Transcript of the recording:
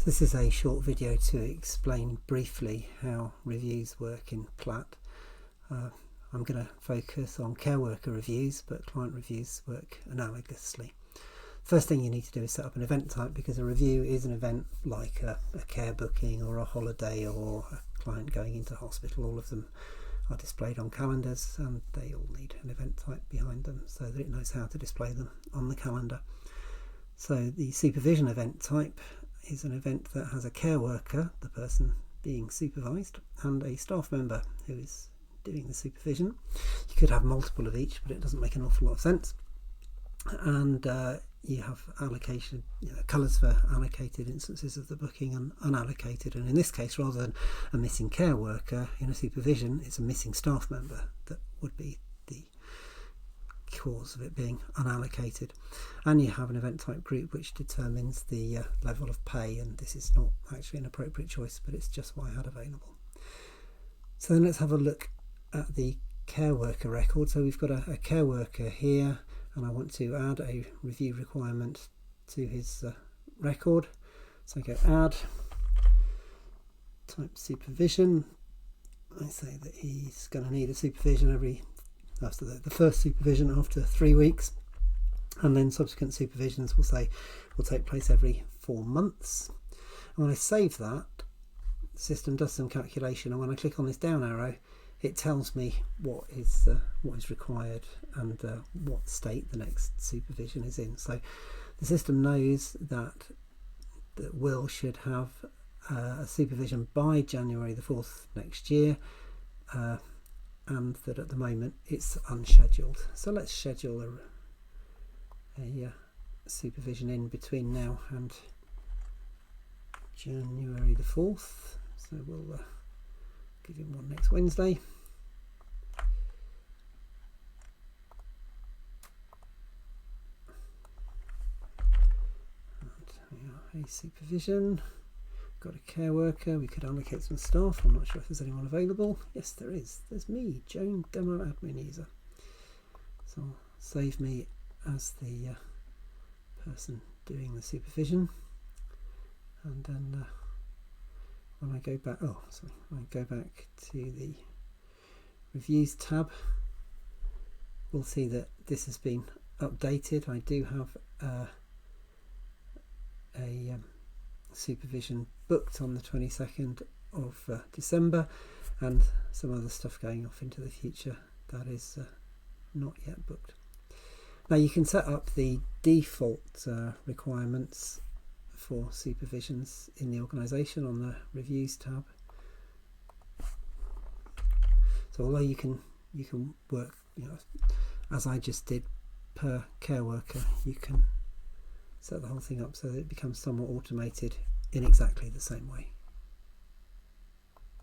This is a short video to explain briefly how reviews work in Plait. I'm going to focus on care worker reviews, but client reviews work analogously. First thing you need to do is set up an event type, because a review is an event like a care booking or a holiday or a client going into hospital. All of them are displayed on calendars and they all need an event type behind them so that it knows how to display them on the calendar. So the supervision event type is an event that has a care worker, the person being supervised, and a staff member who is doing the supervision. You could have multiple of each, but it doesn't make an awful lot of sense. And you have allocation, colours for allocated instances of the booking and unallocated. And in this case, rather than a missing care worker in a supervision, it's a missing staff member that would be the cause of it being unallocated. And you have an event type group which determines the level of pay, and this is not actually an appropriate choice, but it's just what I had available. So then let's have a look at the care worker record. So we've got a care worker here, and I want to add a review requirement to his record. So I go add, type supervision. I say that he's going to need a supervision after the first supervision after 3 weeks, and then subsequent supervisions will take place every 4 months. And when I save that, the system does some calculation, and when I click on this down arrow, it tells me what is required and what state the next supervision is in. So the system knows that Will should have a supervision by January the 4th next year, and that at the moment it's unscheduled. So let's schedule a supervision in between now and January the 4th. So we'll give him one next Wednesday. And a supervision. Got a care worker. We could allocate some staff. I'm not sure if there's anyone available. Yes, there is. There's me, Joan, demo admin user. So I'll save me as the person doing the supervision, and then when I go back, when I go back to the reviews tab, we'll see that this has been updated. I do have a supervision booked on the 22nd of December, and some other stuff going off into the future that is not yet booked. Now you can set up the default requirements for supervisions in the organisation on the reviews tab. So although you can work as I just did per care worker, you can set the whole thing up so that it becomes somewhat automated in exactly the same way.